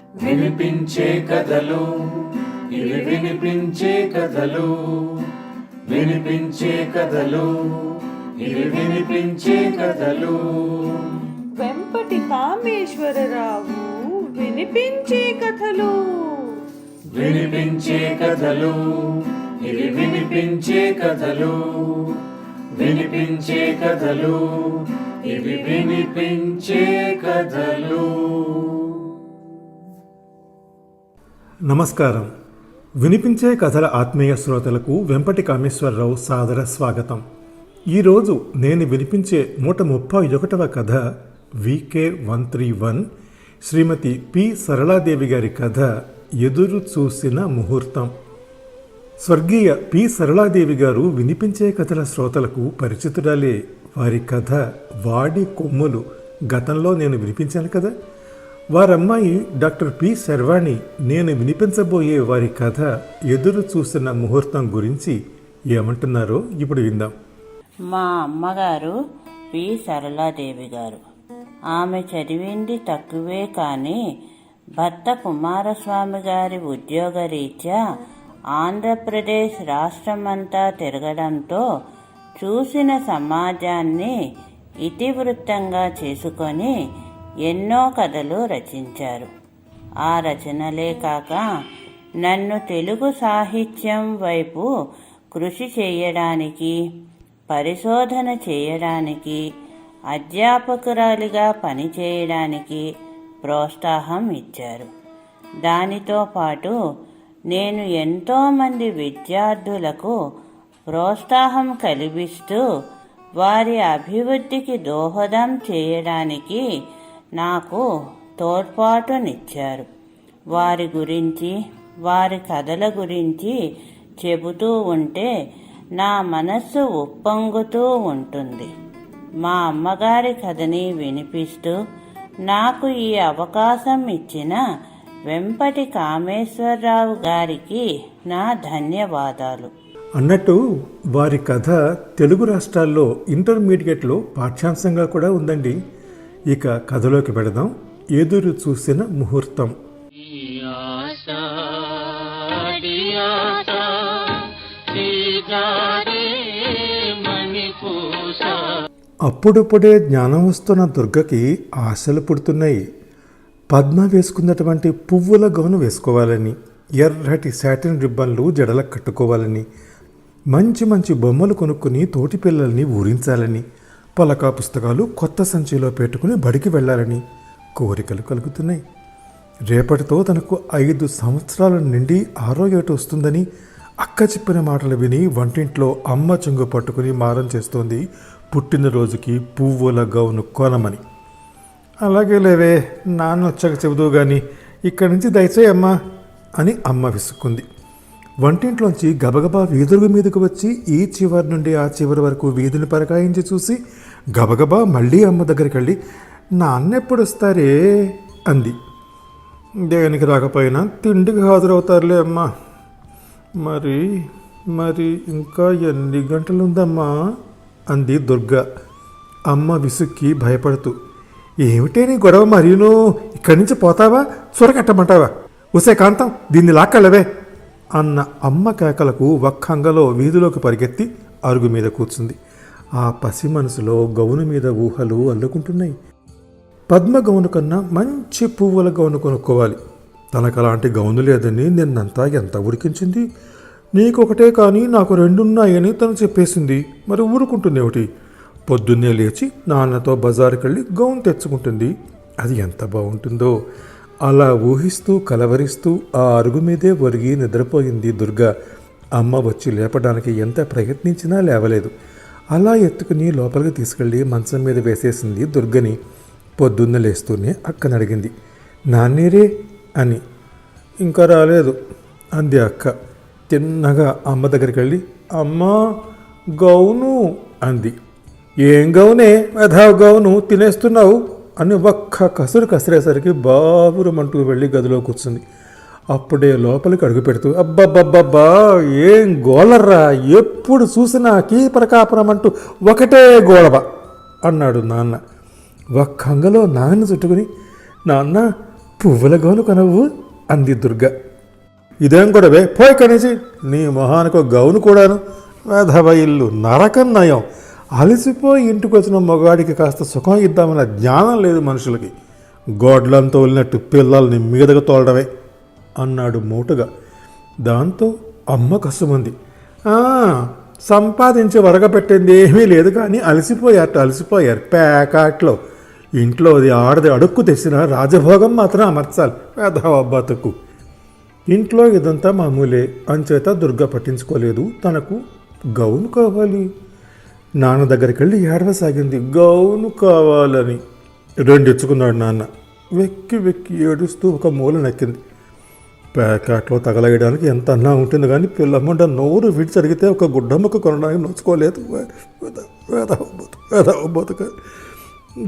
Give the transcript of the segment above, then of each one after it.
వినిపించే కథలు ఇవి వినిపించే కథలు వినిపించే కథలు ఇవి వినిపించే కథలు. వెంపటి కామేశ్వరరావు వినిపించే కథలు. వినిపించే కథలు ఇవి వినిపించే కథలు వినిపించే కథలు ఇవి వినిపించే కథలు. నమస్కారం. వినిపించే కథల ఆత్మీయ శ్రోతలకు వెంపటి కామేశ్వరరావు సాదర స్వాగతం. ఈరోజు నేను వినిపించే 131వ కథ VK131 శ్రీమతి పి సరళాదేవి గారి కథ ఎదురు చూసిన ముహూర్తం. స్వర్గీయ పి సరళాదేవి గారు వినిపించే కథల శ్రోతలకు పరిచితురాలే. వారి కథ వాడి కొమ్ములు గతంలో నేను వినిపించాను కదా. వారమ్మాయి డాక్టర్ పి శర్వాణి నేను వినిపించబోయే వారి కథ ఎదురు చూసిన ముహూర్తం గురించి ఏమంటున్నారో ఇప్పుడు విందాం. మా అమ్మగారు పి సరళాదేవి గారు. ఆమె చదివింది తక్కువే కానీ భర్త కుమారస్వామి గారి ఉద్యోగరీత్యా ఆంధ్రప్రదేశ్ రాష్ట్రమంతా తిరగడంతో చూసిన సమాజాన్ని ఇతివృత్తంగా చేసుకొని ఎన్నో కథలు రచించారు. ఆ రచనలే కాక నన్ను తెలుగు సాహిత్యం వైపు కృషి చేయడానికి, పరిశోధన చేయడానికి, అధ్యాపకురాలిగా పనిచేయడానికి ప్రోత్సాహం ఇచ్చారు. దానితో పాటు నేను ఎంతోమంది విద్యార్థులకు ప్రోత్సాహం కల్పిస్తూ వారి అభివృద్ధికి దోహదం చేయడానికి నాకు తోడ్పాటునిచ్చారు. వారి గురించి, వారి కథల గురించి చెబుతూ ఉంటే నా మనస్సు ఉప్పొంగుతూ ఉంటుంది. మా అమ్మగారి కథని వినిపిస్తూ నాకు ఈ అవకాశం ఇచ్చిన వెంపటి కామేశ్వరరావు గారికి నా ధన్యవాదాలు. అన్నట్టు వారి కథ తెలుగు రాష్ట్రాల్లో ఇంటర్మీడియట్లో పాఠ్యాంశంగా కూడా ఉందండి. ఇక కథలోకి పెడదాం. ఎదురు చూసిన ముహూర్తం. అప్పుడప్పుడే జ్ఞానం వస్తున్న దుర్గకి ఆశలు పుడుతున్నాయి. పద్మ వేసుకున్నటువంటి పువ్వుల గౌను వేసుకోవాలని, ఎర్రటి సాటిన్ రిబ్బన్లు జడలకు కట్టుకోవాలని, మంచి మంచి బొమ్మలు కొనుక్కుని తోటి పిల్లల్ని ఊరించాలని, పలకా పుస్తకాలు కొత్త సంచిలో పెట్టుకుని బడికి వెళ్ళాలని కోరికలు కలుగుతున్నాయి. రేపటితో తనకు 5 సంవత్సరాల నుండి 6వ ఏట వస్తుందని అక్క చెప్పిన మాటలు విని వంటింట్లో అమ్మ చెంగు పట్టుకుని మారం చేస్తోంది పుట్టినరోజుకి పువ్వుల గౌను కొనమని. అలాగే లేవే, నాన్న వచ్చాక చెబుదూ గాని, ఇక్కడి నుంచి దయచేయమ్మా అని అమ్మ విసుక్కుంది. వంటింట్లోంచి గబగబా వీధుల మీదకు వచ్చి ఈ చివరి నుండి ఆ చివరి వరకు వీధిని పరకాయించి చూసి గబగబా మళ్ళీ అమ్మ దగ్గరికి వెళ్ళి, నాన్న ఎప్పుడు వస్తారే అంది. దేనికి రాకపోయినా తిండికి హాజరవుతారులే అమ్మా. మరి మరి ఇంకా ఎన్ని గంటలుందమ్మా అంది దుర్గ. అమ్మ విసుక్కి భయపడుతూ, ఏమిటే నీ గొడవ, మరీను ఇక్కడి నుంచి పోతావా, చొరకట్టమంటావా, ఉసే కాంతం దీన్ని లాక్కళ్ళవే అన్న అమ్మ కేకలకు ఒక్కంగలో వీధిలోకి పరిగెత్తి అరుగు మీద కూర్చుంది. ఆ పసి మనసులో గౌను మీద ఊహలు అల్లుకుంటున్నాయి. పద్మ గౌను కన్నా మంచి పువ్వుల గౌను కొనుక్కోవాలి. తనకు అలాంటి గౌను లేదని నిన్నంతా ఎంత ఉడికించింది. నీకొకటే కానీ నాకు 2 ఉన్నాయని తను చెప్పేసింది. మరి ఊరుకుంటుందేమిటి? పొద్దున్నే లేచి నాన్నతో బజారుకి వెళ్ళి గౌన్ తెచ్చుకుంటుంది. అది ఎంత బాగుంటుందో. అలా ఊహిస్తూ కలవరిస్తూ ఆ అరుగు మీదే ఒరిగి నిద్రపోయింది దుర్గ. అమ్మ వచ్చి లేపడానికి ఎంత ప్రయత్నించినా లేవలేదు. అలా ఎత్తుకుని లోపలికి తీసుకెళ్ళి మంచం మీద వేసేసింది దుర్గని. పొద్దున్న లేస్తూనే అక్కని అడిగింది, నాన్నేరే అని. ఇంకా రాలేదు అంది అక్క. తిన్నగా అమ్మ దగ్గరికి వెళ్ళి, అమ్మా గౌను అంది. ఏం గౌనే, అధా గౌను తినేస్తున్నావు అని ఒక్క కసురు కసిరేసరికి బాబురమంటూ వెళ్ళి గదిలో కూర్చుంది. అప్పుడే లోపలికి అడుగు పెడుతూ, అబ్బబ్బబ్బబ్బా ఏం గోళర్రా, ఎప్పుడు చూసినా కీపరకాపరం అంటూ ఒకటే గోళబ అన్నాడు నాన్న. ఒక్కంగలో నాన్న చుట్టుకుని, నాన్న పువ్వుల గౌను కొనవు అంది దుర్గ. ఇదేం గొడవే, పోయి కనేసి నీ మొహానికి గౌను కూడాను. వేధవ ఇల్లు నరకం నయం. అలసిపోయి ఇంటికి వచ్చిన మగాడికి కాస్త సుఖం ఇద్దామన్న జ్ఞానం లేదు మనుషులకి. గోడ్లంతో వెళ్ళినట్టు పిల్లల్ని మీదకు తోలడమే అన్నాడు మోటుగా. దాంతో అమ్మ కసుమంది. సంపాదించి వరగపెట్టింది ఏమీ లేదు కానీ అలసిపోయారు పేకాట్లో. ఇంట్లో అది ఆడది అడుక్కు తెచ్చిన రాజభోగం మాత్రం అమర్చాలి. వేధవ బతుకు. ఇంట్లో ఇదంతా మామూలే. అంచేత దుర్గ పట్టించుకోలేదు. తనకు గౌను కావాలి. నాన్న దగ్గరికి వెళ్ళి ఏడవసాగింది. గౌను కావాలని. రెండు ఇచ్చుకున్నాడు నాన్న. వెక్కి వెక్కి ఏడుస్తూ ఒక మూల నక్కింది. ప్యాకెట్లో తగలయడానికి ఎంత అన్నా ఉంటుంది కానీ పిల్లమ్మంట నోరు విడిచి అడిగితే ఒక గుడ్డమ్మకు కొనడానికి నోచుకోలేదు. బతుక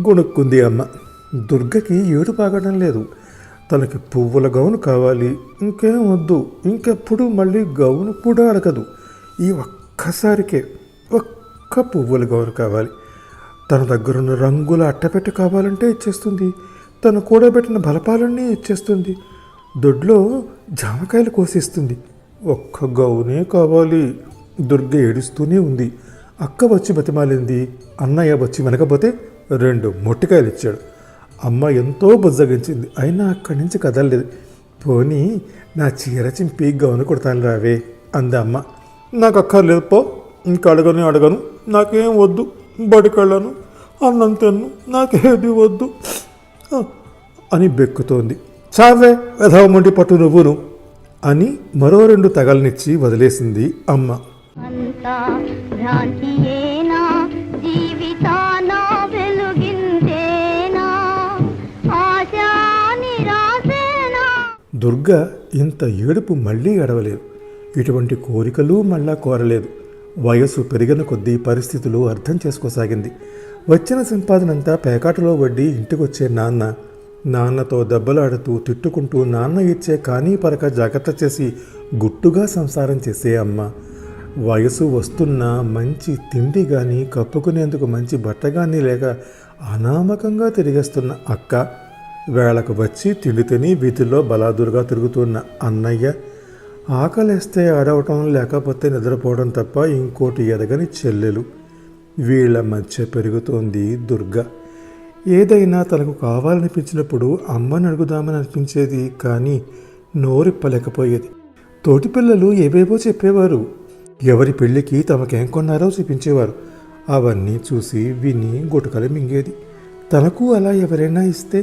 గుణుక్కుంది అమ్మ. దుర్గకి ఏడు పాగడం లేదు. తనకి పువ్వుల గౌను కావాలి. ఇంకేం వద్దు. ఇంకెప్పుడు మళ్ళీ గౌను కూడా అడగదు. ఈ ఒక్కసారికే ఒక్క పువ్వుల గౌను కావాలి. తన దగ్గరున్న రంగుల అట్టపెట్ట కావాలంటే ఇచ్చేస్తుంది. తను కూడబెట్టిన బలపాలన్నీ ఇచ్చేస్తుంది. దొడ్లో జామకాయలు కోసిస్తుంది. ఒక్క గౌనే కావాలి. దుర్గ ఏడుస్తూనే ఉంది. అక్క వచ్చి బతిమాలింది. అన్నయ్య వచ్చి వెనకపోతే 2 మొట్టికాయలు ఇచ్చాడు. అమ్మ ఎంతో బుజ్జగించింది. అయినా అక్కడి నుంచి కదలలేదు. పోనీ నా చీర చింపి గౌను కొడతాను రావే అంది అమ్మ. నాకు అక్కర్లేదు పో. ఇంకా అడగను. నాకేం వద్దు. బడికెళ్ళను, అన్నం తిన్ను, నాకేది వద్దు అని బెక్కుతోంది. చావే వెధవమంటి పట్టు నువ్వును అని మరో 2 తగలనిచ్చి వదిలేసింది అమ్మ. అంతా భ్రాంతియేనా, జీవితాన వెలుగిందేనా, ఆశా నిరాశేనా. దుర్గ ఇంత ఏడుపు మళ్ళీ ఏడవలేదు. ఇటువంటి కోరికలు మళ్ళా కోరలేదు. వయసు పెరిగిన కొద్దీ పరిస్థితులు అర్థం చేసుకోసాగింది. వచ్చిన సంపాదనంతా పేకాటలో వడ్డీ ఇంటికొచ్చే నాన్నతో దెబ్బలాడుతూ తిట్టుకుంటూ నాన్న ఇచ్చే కానీ పరక జాగ్రత్త చేసి గుట్టుగా సంసారం చేసే అమ్మ. వయసు వస్తున్నా మంచి తిండి కానీ కప్పుకునేందుకు మంచి బట్ట కానీ లేక అనామకంగా తిరిగేస్తున్న అక్క, వేళకు వచ్చి తిండి తిని వీధిలో బలాదురుగా తిరుగుతున్న అన్నయ్య, ఆకలేస్తే ఆడవటం లేకపోతే నిద్రపోవడం తప్ప ఇంకోటి ఎదగని చెల్లెలు. వీళ్ల మధ్య పెరుగుతోంది దుర్గ. ఏదైనా తనకు కావాలనిపించినప్పుడు అమ్మని అడుగుదామని అనిపించేది కానీ నోరిప్పలేకపోయేది. తోటి పిల్లలు ఏవేవో చెప్పేవారు. ఎవరి పెళ్లికి తమకేం కొన్నారో చూపించేవారు. అవన్నీ చూసి విని గుటకలు మింగేది. తనకు అలా ఎవరైనా ఇస్తే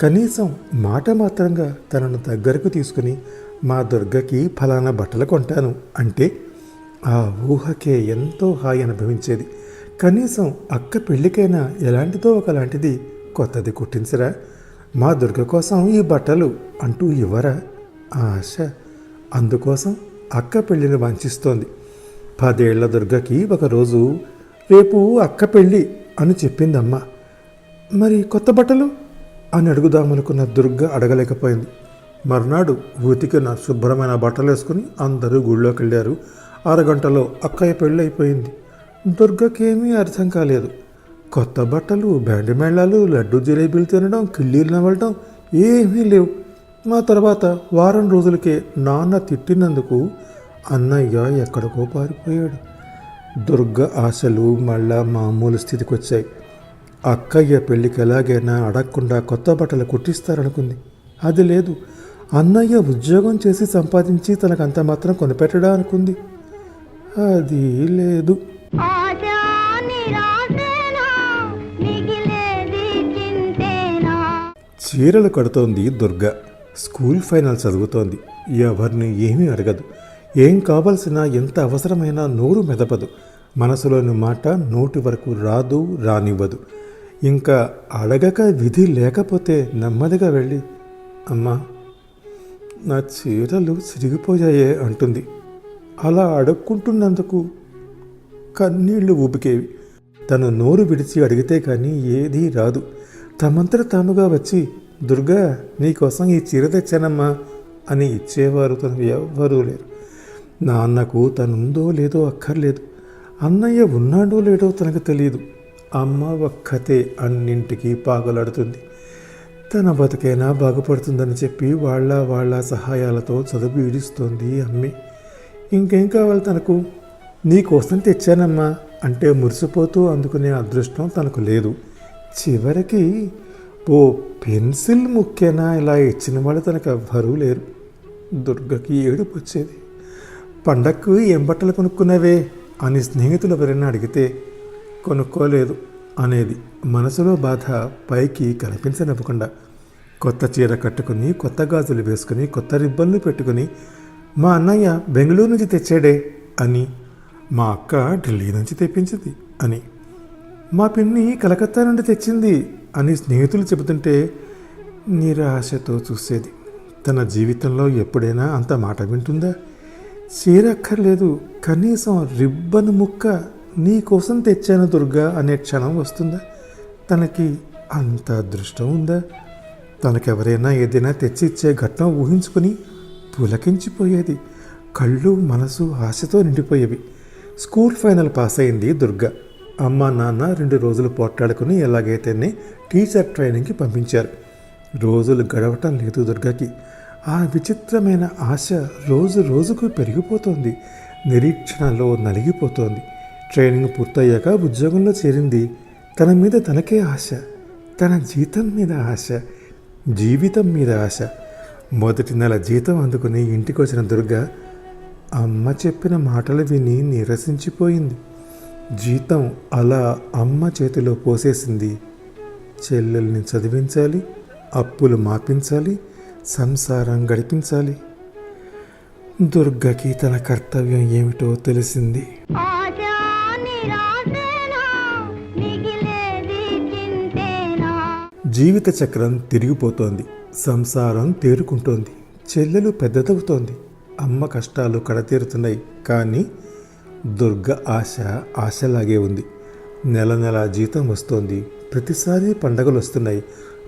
కనీసం మాట మాత్రంగా తనను దగ్గరకు తీసుకుని మా దుర్గకి ఫలానా బట్టలు కొంటాను అంటే ఆ ఊహకే ఎంతో హాయి అనుభవించేది. కనీసం అక్క పెళ్ళికైనా ఎలాంటిదో ఒకలాంటిది కొత్తది కుట్టించరా, మా దుర్గ కోసం ఈ బట్టలు అంటూ ఇవ్వరా ఆశ. అందుకోసం అక్క పెళ్ళిని వాంఛిస్తోంది. 10 ఏళ్ల దుర్గకి ఒకరోజు రేపు అక్క పెళ్ళి అని చెప్పిందమ్మ. మరి కొత్త బట్టలు అని అడుగుదామనుకున్న దుర్గ అడగలేకపోయింది. మర్నాడు ఉతికిన శుభ్రమైన బట్టలు వేసుకుని అందరూ గుళ్ళోకి వెళ్ళారు. 6 గంటలో అక్కయ్య పెళ్ళి అయిపోయింది. దుర్గకేమీ అర్థం కాలేదు. కొత్త బట్టలు, బ్యాండ్ మేళాలు, లడ్డు జిలేబీలు తినడం, కిళ్ళీలు నవ్వడం ఏమీ లేవు. మా తర్వాత వారం రోజులకే నాన్న తిట్టినందుకు అన్నయ్య ఎక్కడికో పారిపోయాడు. దుర్గ ఆశలు మళ్ళా మామూలు స్థితికి వచ్చాయి. అక్కయ్య పెళ్ళికి ఎలాగైనా అడగకుండా కొత్త బట్టలు కుట్టిస్తారనుకుంది. అది లేదు. అన్నయ్య ఉద్యోగం చేసి సంపాదించి తనకంత మాత్రం కొనిపెట్టడా అనుకుంది. అది లేదు. చీరలు కడుతోంది దుర్గ. స్కూల్ ఫైనల్ చదువుతోంది. ఎవరిని ఏమీ అడగదు. ఏం కావలసినా ఎంత అవసరమైనా నోరు మెదపదు. మనసులోని మాట నోటి వరకు రాదు, రానివ్వదు. ఇంకా అడగక విధి లేకపోతే నెమ్మదిగా వెళ్ళి అమ్మా నా చీరలు చిరిగిపోయాయే అంటుంది. అలా అడుక్కుంటున్నందుకు కన్నీళ్లు ఊపికేవి. తను నోరు విడిచి అడిగితే కానీ ఏదీ రాదు. తమంతట తాముగా వచ్చి దుర్గా నీకోసం ఈ చీర తెచ్చానమ్మా అని ఇచ్చేవారు తనకు ఎవ్వరూ లేరు. నాన్నకు తనుందో లేదో అక్కర్లేదు. అన్నయ్య ఉన్నాడో లేడో తనకు తెలియదు. అమ్మ ఒక్కతే అన్నింటికీ పాగలాడుతుంది. తన బతుకైనా బాగుపడుతుందని చెప్పి వాళ్ళ సహాయాలతో చదువు ఈడిస్తోంది అమ్మే. ఇంకేం కావాలి తనకు? నీకోసం తెచ్చానమ్మా అంటే మురిసిపోతూ అందుకునే అదృష్టం తనకు లేదు. చివరికి ఓ పెన్సిల్ ముఖ్యనా ఇలా ఇచ్చిన వాళ్ళు తనకు ఎవ్వరూ లేరు. దుర్గకి ఏడుపు వచ్చేది. పండక్కు ఏం బట్టలు కొనుక్కున్నావే అని స్నేహితులు ఎవరైనా అడిగితే కొనుక్కోలేదు అనేది. మనసులో బాధ పైకి కనిపించనివ్వకుండా కొత్త చీర కట్టుకుని, కొత్త గాజులు వేసుకుని, కొత్త రిబ్బన్లు పెట్టుకుని, మా అన్నయ్య బెంగళూరు నుంచి తెచ్చాడే అని, మా అక్క ఢిల్లీ నుంచి తెప్పించింది అని, మా పిన్ని కలకత్తా నుండి తెచ్చింది అని స్నేహితులు చెబుతుంటే నిరాశతో చూసేది. తన జీవితంలో ఎప్పుడైనా అంత మాట వింటుందా? చీర అక్కర్లేదు, కనీసం రిబ్బన్ ముక్క నీ కోసం తెచ్చాను దుర్గా అనే క్షణం వస్తుందా? తనకి అంత అదృష్టం ఉందా? తనకెవరైనా ఏదైనా తెచ్చి ఇచ్చే ఘట్టం ఊహించుకుని పులకించిపోయేది. కళ్ళు మనసు ఆశతో నిండిపోయేవి. స్కూల్ ఫైనల్ పాస్ అయింది దుర్గా. అమ్మ నాన్న 2 రోజులు పోట్లాడుకుని ఎలాగైతేనే టీచర్ ట్రైనింగ్కి పంపించారు. రోజులు గడవటం లేదు దుర్గాకి. ఆ విచిత్రమైన ఆశ రోజు రోజుకు పెరిగిపోతోంది. నిరీక్షణలో నలిగిపోతోంది. ట్రైనింగ్ పూర్తయ్యాక ఉద్యోగంలో చేరింది. తన మీద తనకే ఆశ, తన జీతం మీద ఆశ, జీవితం మీద ఆశ. మొదటి నెల జీతం అందుకుని ఇంటికి వచ్చిన దుర్గా అమ్మ చెప్పిన మాటలు విని నిరసించిపోయింది. జీతం అలా అమ్మ చేతిలో పోసేసింది. చెల్లెల్ని చదివించాలి, అప్పులు మాపించాలి, సంసారం గడిపించాలి. దుర్గకి తన కర్తవ్యం ఏమిటో తెలిసింది. ఆశా నిరాశేనా మిగిలేది చింతేనా. జీవిత చక్రం తిరిగిపోతోంది. సంసారం తేరుకుంటోంది. చెల్లెలు పెద్దదవుతోంది. అమ్మ కష్టాలు కడతీరుతున్నాయి. కానీ దుర్గ ఆశ ఆశలాగే ఉంది. నెల నెల జీతం వస్తోంది. ప్రతిసారి పండగలు వస్తున్నాయి.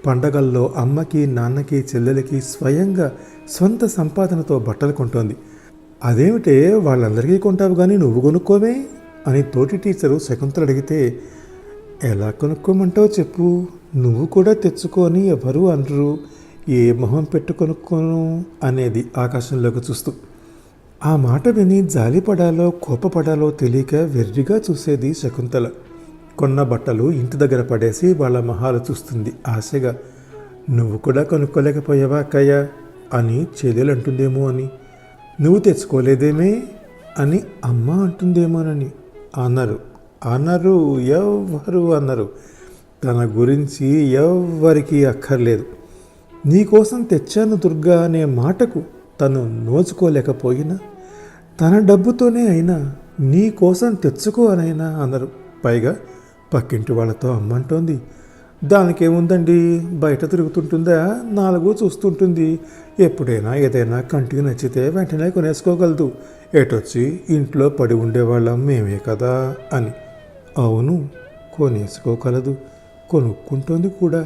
పండగల్లో అమ్మకి, నాన్నకి, చెల్లెలకి స్వయంగా సొంత సంపాదనతో బట్టలు కొంటోంది. అదేమిటే వాళ్ళందరికీ కొంటావు కానీ నువ్వు కొనుక్కోవే అని తోటి టీచరు శకుంతలు అడిగితే, ఎలా కొనుక్కోమంటావు చెప్పు, నువ్వు కూడా తెచ్చుకొని ఎవరు అనరు, ఏ మొహం పెట్టు కొనుక్కోను అనేది ఆకాశంలోకి చూస్తూ. ఆ మాట విని జాలిపడాలో కోపపడాలో తెలియక వెర్రిగా చూసేది శకుంతల. కొన్న బట్టలు ఇంటి దగ్గర పడేసి వాళ్ళ మొహాలు చూస్తుంది ఆశగా. నువ్వు కూడా కొనుక్కోలేకపోయావా అక్కయ్య అని చెల్లెలు అంటుందేమో అని, నువ్వు తెచ్చుకోలేదేమే అని అమ్మ అంటుందేమోనని అన్నారు ఎవ్వరు అన్నారు. తన గురించి ఎవ్వరికీ అక్కర్లేదు. నీకోసం తెచ్చాను దుర్గా అనే మాటకు తను నోచుకోలేకపోయినా, తన డబ్బుతోనే అయినా నీ కోసం తెచ్చుకో అనైనా అన్నారు. పైగా పక్కింటి వాళ్ళతో అమ్మంటోంది. దానికేముందండి, బయట తిరుగుతుంటుందా, 4 చూస్తుంటుంది, ఎప్పుడైనా ఏదైనా కంటికి నచ్చితే వెంటనే కొనేసుకోగలదు, ఏటొచ్చి ఇంట్లో పడి ఉండేవాళ్ళం మేమే కదా అని. అవును, కొనేసుకోగలదు, కొనుక్కుంటోంది కూడా.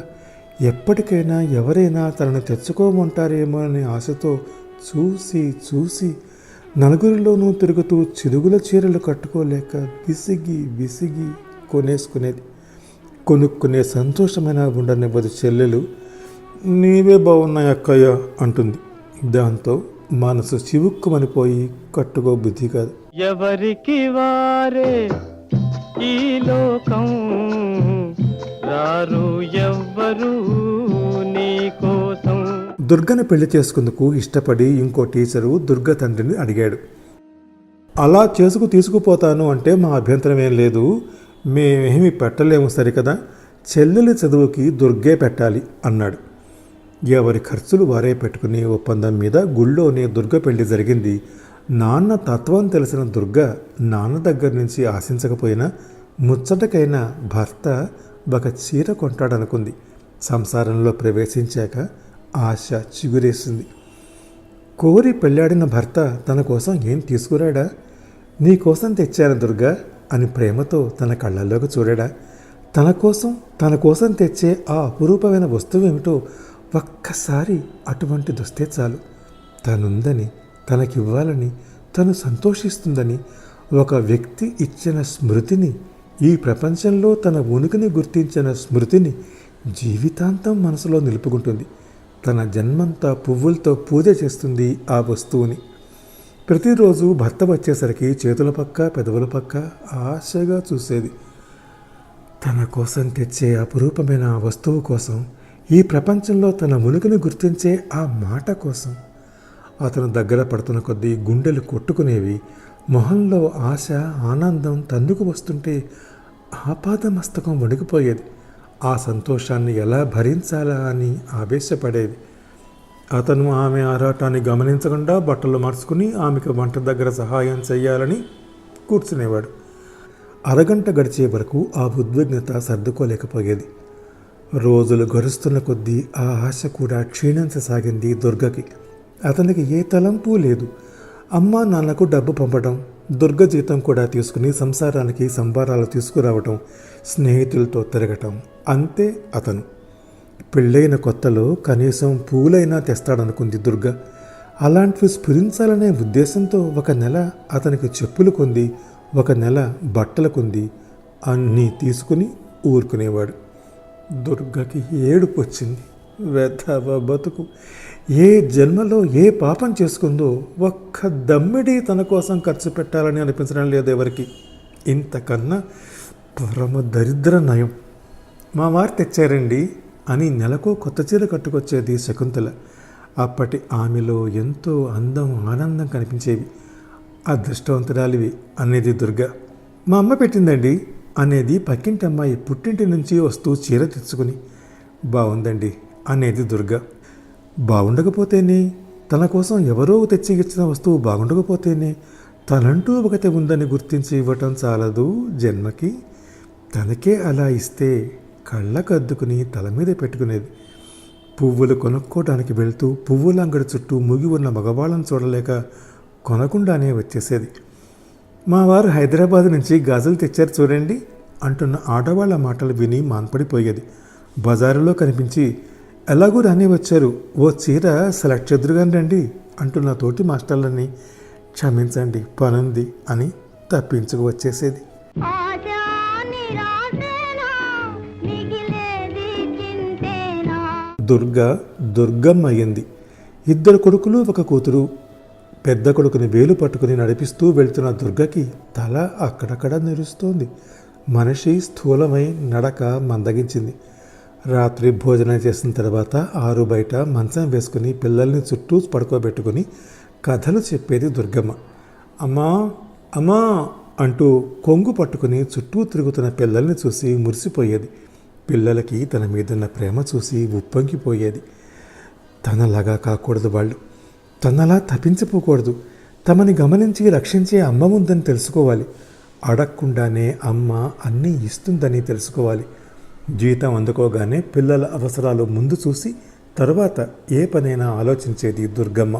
ఎప్పటికైనా ఎవరైనా తనను తెచ్చుకోమంటారేమో అనే ఆశతో చూసి చూసి నలుగురిలోనూ తిరుగుతూ చిరుగుల చీరలు కట్టుకోలేక విసిగి కొనేసుకునేది. కొనుక్కునే సంతోషమైన ఉండనివ్వదు చెల్లెలు. నీవే బాగున్నాయి అక్కయ్య అంటుంది. దాంతో మనసు చివుక్కుమనిపోయి కట్టుకో బుద్ధి కాదు. ఎవరికి వారే ఈ లోకం, రారు ఎవ్వరు నీ కోసం. దుర్గను పెళ్లి చేసుకుందుకు ఇష్టపడి ఇంకో టీచరు దుర్గ తండ్రిని అడిగాడు. అలా తీసుకుపోతాను అంటే మా అభ్యంతరం ఏం లేదు, మేమేమి పెట్టలేము సరికదా, చెల్లెలి చదువుకి దుర్గే పెట్టాలి అన్నాడు. ఎవరి ఖర్చులు వారే పెట్టుకుని ఒప్పందం మీద గుళ్ళోనే దుర్గ పెళ్లి జరిగింది. నాన్న తత్వం తెలిసిన దుర్గ నాన్న దగ్గర నుంచి ఆశించకపోయినా ముచ్చటకైనా భర్త ఒక చీర కొంటాడనుకుంది. సంసారంలో ప్రవేశించాక ఆశ చిగురేసింది. కోరి పెళ్ళాడిన భర్త తన కోసం ఏం తీసుకురాడా? నీ కోసం తెచ్చాను దుర్గా అని ప్రేమతో తన కళ్ళల్లోకి చూడాడా? తన కోసం తెచ్చే ఆ అపురూపమైన వస్తువు ఏమిటో ఒక్కసారి అటువంటి దొస్తే చాలు. తనుందని, తనకివ్వాలని, తను సంతోషిస్తుందని ఒక వ్యక్తి ఇచ్చిన స్మృతిని, ఈ ప్రపంచంలో తన ఉనికిని గుర్తించిన స్మృతిని జీవితాంతం మనసులో నిలుపుకుంటుంది. తన జన్మంతా పువ్వులతో పూజ చేస్తుంది ఆ వస్తువుని. ప్రతిరోజు భర్త వచ్చేసరికి చేతుల పక్క పెదవుల పక్క ఆశగా చూసేది. తన కోసం తెచ్చే అపురూపమైన ఆ వస్తువు కోసం, ఈ ప్రపంచంలో తన మునుగుని గుర్తించే ఆ మాట కోసం. అతను దగ్గర పడుతున్న కొద్దీ గుండెలు కొట్టుకునేవి. మొహంలో ఆశ, ఆనందం తన్నుకు వస్తుంటే ఆపాదమస్తకం వణికిపోయేది. ఆ సంతోషాన్ని ఎలా భరించాలా అని ఆవేశపడేది. అతను ఆమె ఆరాటాన్ని గమనించకుండా బట్టలు మార్చుకుని ఆమెకు వంట దగ్గర సహాయం చేయాలని కూర్చునేవాడు. అరగంట గడిచే వరకు ఆ ఉద్విగ్నత సర్దుకోలేకపోయేది. రోజులు గడుస్తున్న కొద్దీ ఆ ఆశ కూడా క్షీణించసాగింది దుర్గకి. అతనికి ఏ తలంపు లేదు. అమ్మా నాన్నకు డబ్బు పంపడం, దుర్గ జీతం కూడా తీసుకుని సంసారానికి సంబారాలు తీసుకురావటం, స్నేహితులతో తిరగటం, అంతే అతను. పెళ్ళైన కొత్తలో కనీసం పూలైనా తెస్తాడనుకుంది దుర్గ. అలాంటివి స్ఫురించాలనే ఉద్దేశంతో ఒక నెల అతనికి చెప్పులు కొంది, ఒక నెల బట్టలు కొంది, అన్నీ తీసుకుని ఊరుకునేవాడు. దుర్గకి ఏడుపు వచ్చింది. వెధవ బతుకు. ఏ జన్మలో ఏ పాపం చేసుకుందో ఒక్క దమ్మిడి తన కోసం ఖర్చు పెట్టాలని అనిపించడం లేదు ఎవరికి. ఇంతకన్నా పరమ దరిద్ర నయం. మా వారు తెచ్చారండి అని నెలకు కొత్త చీర కట్టుకొచ్చేది శకుంతల. అప్పటి ఆమెలో ఎంతో అందం, ఆనందం కనిపించేవి. అదృష్టవంతురాలివి అనేది దుర్గ. మా అమ్మ పెట్టిందండి అనేది పక్కింటి అమ్మాయి పుట్టింటి నుంచి వస్తూ చీర తెచ్చుకుని. బాగుందండి అనేది దుర్గ. బాగుండకపోతేనే, తన కోసం ఎవరో తెచ్చి ఇచ్చిన వస్తువు బాగుండకపోతేనే, తనంటూ ఒకటి ఉందని గుర్తించి ఇవ్వటం చాలదు జన్మకి. తనకే అలా ఇస్తే కళ్ళకద్దుకుని తల మీద పెట్టుకునేది. పువ్వులు కొనుక్కోవడానికి వెళ్తూ పువ్వుల అంగడి చుట్టూ ముగి ఉన్న మగవాళ్ళని చూడలేక కొనకుండానే వచ్చేసేది. మా వారు హైదరాబాద్ నుంచి గాజులు తెచ్చారు చూడండి అంటున్న ఆడవాళ్ల మాటలు విని మాన్పడిపోయేది. బజారులో కనిపించి ఎలాగూ రాని వచ్చారు, ఓ చీర సెలెక్ట్ చేద్దురుగాని రండి అంటున్న తోటి మాస్టర్లని క్షమించండి పనుంది అని తప్పించుకు వచ్చేసేది. ఆశా నిరాశేనా మిగిలేది చింతేనా. దుర్గమ్మ అయ్యింది. 2 కొడుకులు 1 కూతురు. పెద్ద కొడుకుని వేలు పట్టుకుని నడిపిస్తూ వెళ్తున్న దుర్గకి తల అక్కడక్కడ నిరుస్తోంది. మనిషి స్థూలమై నడక మందగించింది. రాత్రి భోజనం చేసిన తర్వాత 6 బయట మంచం వేసుకుని పిల్లల్ని చుట్టూ పడుకోబెట్టుకుని కథలు చెప్పేది దుర్గమ్మ. అమ్మా అమ్మా అంటూ కొంగు పట్టుకుని చుట్టూ తిరుగుతున్న పిల్లల్ని చూసి మురిసిపోయేది. పిల్లలకి తన మీదున్న ప్రేమ చూసి ఉప్పొంగిపోయేది. తనలాగా కాకూడదు వాళ్ళు, తనలా తప్పించిపోకూడదు. తమని గమనించి రక్షించే అమ్మ ఉందని తెలుసుకోవాలి. అడగకుండానే అమ్మ అన్నీ ఇస్తుందని తెలుసుకోవాలి. జీతం అందుకోగానే పిల్లల అవసరాలు ముందు చూసి తరువాత ఏ పనైనా ఆలోచించేది దుర్గమ్మ.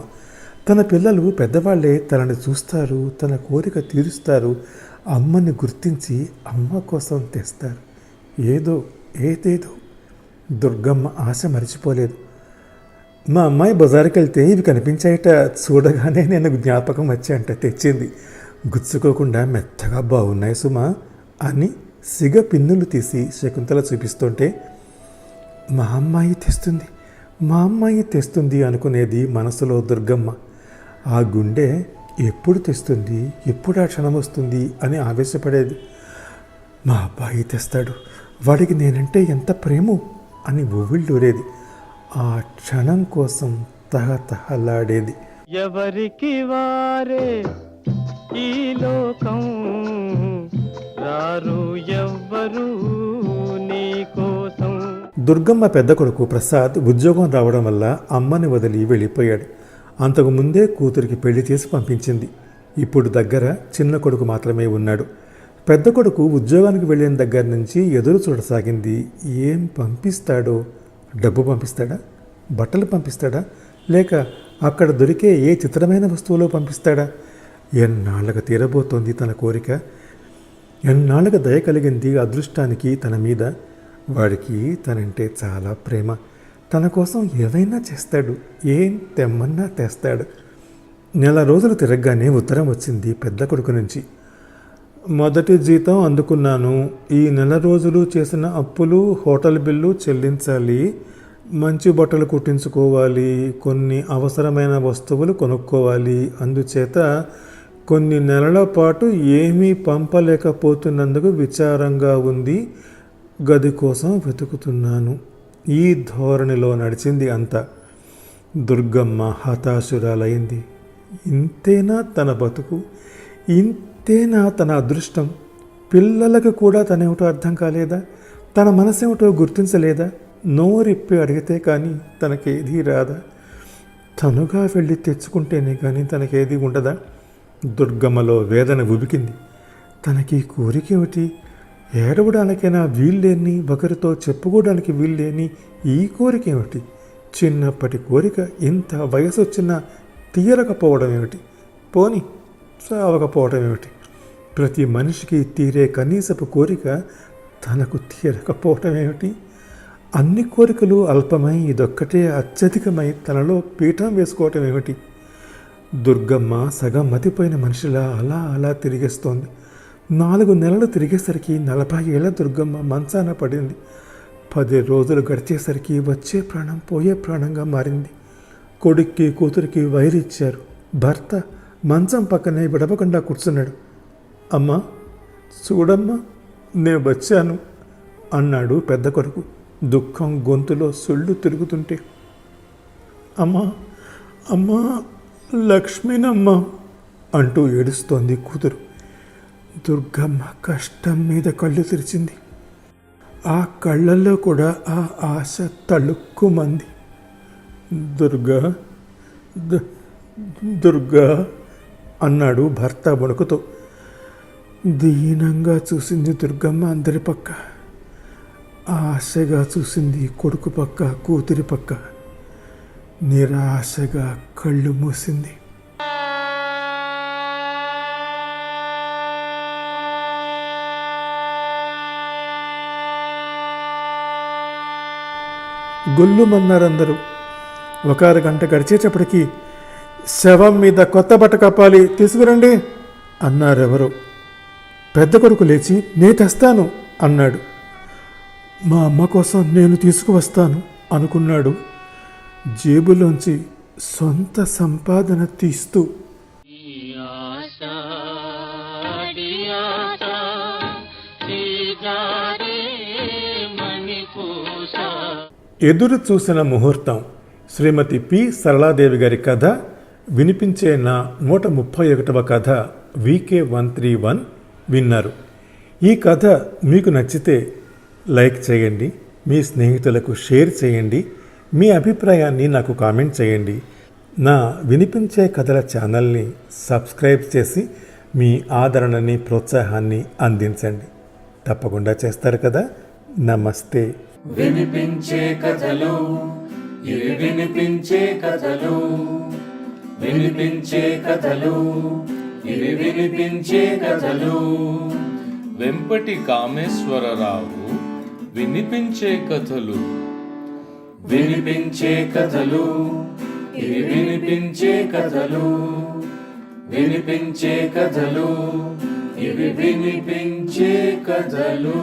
తన పిల్లలు పెద్దవాళ్లే తనని చూస్తారు, తన కోరిక తీరుస్తారు, అమ్మని గుర్తించి అమ్మ కోసం తెస్తారు. ఏదేదో దుర్గమ్మ ఆశ మరిచిపోలేదు. మా అమ్మాయి బజారుకి వెళ్తే ఇవి కనిపించాయట, చూడగానే నేను జ్ఞాపకం వచ్చాయంట తెచ్చింది. గుచ్చుకోకుండా మెత్తగా బాగున్నాయి సుమా అని సిగ పిన్నులు తీసి శకుంతల చూపిస్తుంటే మా అమ్మాయి తెస్తుంది అనుకునేది మనసులో దుర్గమ్మ. ఆ గుండె ఎప్పుడు తెస్తుంది, ఎప్పుడు ఆ క్షణం వస్తుంది అని ఆవేశపడేది. మా అబ్బాయి తెస్తాడు, వాడికి నేనంటే ఎంత ప్రేమో అని ఉవ్విళ్ళూరేది. ఆ క్షణం కోసం తహతహలాడేది. ఎవరికి వారే ఈ లోకం, రారు ఎవ్వరు నీ కోసం. దుర్గమ్మ పెద్ద కొడుకు ప్రసాద్ ఉద్యోగం రావడం వల్ల అమ్మని వదిలి వెళ్ళిపోయాడు. అంతకుముందే కూతురికి పెళ్లి చేసి పంపించింది. ఇప్పుడు దగ్గర చిన్న కొడుకు మాత్రమే ఉన్నాడు. పెద్ద కొడుకు ఉద్యోగానికి వెళ్ళిన దగ్గర నుంచి ఎదురు చూడసాగింది. ఏం పంపిస్తాడో? డబ్బు పంపిస్తాడా, బట్టలు పంపిస్తాడా, లేక అక్కడ దొరికే ఏ చిత్రమైన వస్తువులో పంపిస్తాడా? ఎన్నాళ్ళకు తీరబోతోంది తన కోరిక. ఎన్నాళ్ళకు దయ కలిగింది అదృష్టానికి తన మీద. వాడికి తనంటే చాలా ప్రేమ. తన కోసం ఏవైనా చేస్తాడు, ఏం తెమ్మన్నా తెస్తాడు. 1 నెల రోజులు తిరగగానే ఉత్తరం వచ్చింది పెద్ద కొడుకు నుంచి. మొదటి జీతం అందుకున్నాను. ఈ నెల రోజులు చేసిన అప్పులు, హోటల్ బిల్లు చెల్లించాలి. మంచి బట్టలు కుట్టించుకోవాలి. కొన్ని అవసరమైన వస్తువులు కొనుక్కోవాలి. అందుచేత కొన్ని నెలల పాటు ఏమీ పంపలేకపోతున్నందుకు విచారంగా ఉంది. గది కోసం వెతుకుతున్నాను. ఈ ధోరణిలో నడిచింది అంతా. దుర్గమ్మ హతాశురాలైంది. ఇంతేనా తన బతుకు? ఇంతేనా తన అదృష్టం? పిల్లలకు కూడా తనేమిటో అర్థం కాలేదా? తన మనసేమిటో గుర్తించలేదా? నోరిప్పి అడిగితే కానీ తనకేదీ రాదా? తనుగా వెళ్ళి తెచ్చుకుంటేనే కానీ తనకేదీ ఉండదా? దుర్గమ్మలో వేదన ఉబికింది. తనకి కోరికేమిటి? ఏడవడానికైనా వీల్లేని, ఒకరితో చెప్పుకోవడానికి వీల్లేని ఈ కోరికేమిటి? చిన్నప్పటి కోరిక ఇంత వయసు వచ్చినా తీరకపోవడం ఏమిటి? పోని సావకపోవడం ఏమిటి? ప్రతి మనిషికి తీరే కనీసపు కోరిక తనకు తీరకపోవటం ఏమిటి? అన్ని కోరికలు అల్పమై ఇదొక్కటే అత్యధికమై తనలో పీఠం వేసుకోవటం ఏమిటి? దుర్గమ్మ సగం మతిపోయిన మనిషిలా అలా అలా తిరిగేస్తోంది. 4 నెలలు తిరిగేసరికి 40 ఏళ్ల దుర్గమ్మ మంచాన పడింది. 10 రోజులు గడిచేసరికి వచ్చే ప్రాణం పోయే ప్రాణంగా మారింది. కొడుక్కి కూతురికి వైరిచ్చారు. భర్త మంచం పక్కనే విడవకుండా కూర్చున్నాడు. అమ్మా చూడమ్మా, నేను వచ్చాను అన్నాడు పెద్ద కొడుకు దుఃఖం గొంతులో సుళ్ళు తిరుగుతుంటే. అమ్మా అమ్మా లక్ష్మీనమ్మ అంటూ ఏడుస్తోంది కూతురు. దుర్గమ్మ కష్టం మీద కళ్ళు తెరిచింది. ఆ కళ్ళల్లో కూడా ఆ ఆశ తళుక్కుమంది. దుర్గా దుర్గా అన్నాడు భర్త వణుకుతో. దీనంగా చూసింది దుర్గమ్మ అందరి పక్క. ఆశగా చూసింది కొడుకు పక్క, కూతురి పక్క. నిరాశగా కళ్ళు మూసింది. గొల్లుమన్నారందరూ. ఒక అరగంట గడిచేటప్పటికి శవం మీద కొత్త బట్ట కప్పాలి, తీసుకురండి అన్నారెవరో. పెద్ద కొడుకు లేచి నే తెస్తాను అన్నాడు. మా అమ్మ కోసం నేను తీసుకువస్తాను అనుకున్నాడు. జేబులోంచి సొంత సంపాదన తీస్తూ. ఎదురు చూసిన ముహూర్తం. శ్రీమతి పి సరళాదేవి గారి కథ వినిపించే నా 131వ కథ VK131 విన్నారు. ఈ కథ మీకు నచ్చితే లైక్ చేయండి, మీ స్నేహితులకు షేర్ చేయండి, మీ అభిప్రాయాన్ని నాకు కామెంట్ చేయండి. నా వినిపించే కథల ఛానల్ని సబ్స్క్రైబ్ చేసి మీ ఆదరణని, ప్రోత్సాహాన్ని అందించండి. తప్పకుండా చేస్తారు కదా. నమస్తే. వినిపించే కథలు, ఇవి వినిపించే కథలు, వినిపించే కథలు, ఇవి వినిపించే కథలు. వెంపటి కామేశ్వరరావు వినిపించే కథలు. వినిపించే కథలు, ఇవి వినిపించే కథలు, వినిపించే కథలు, ఇవి వినిపించే కథలు.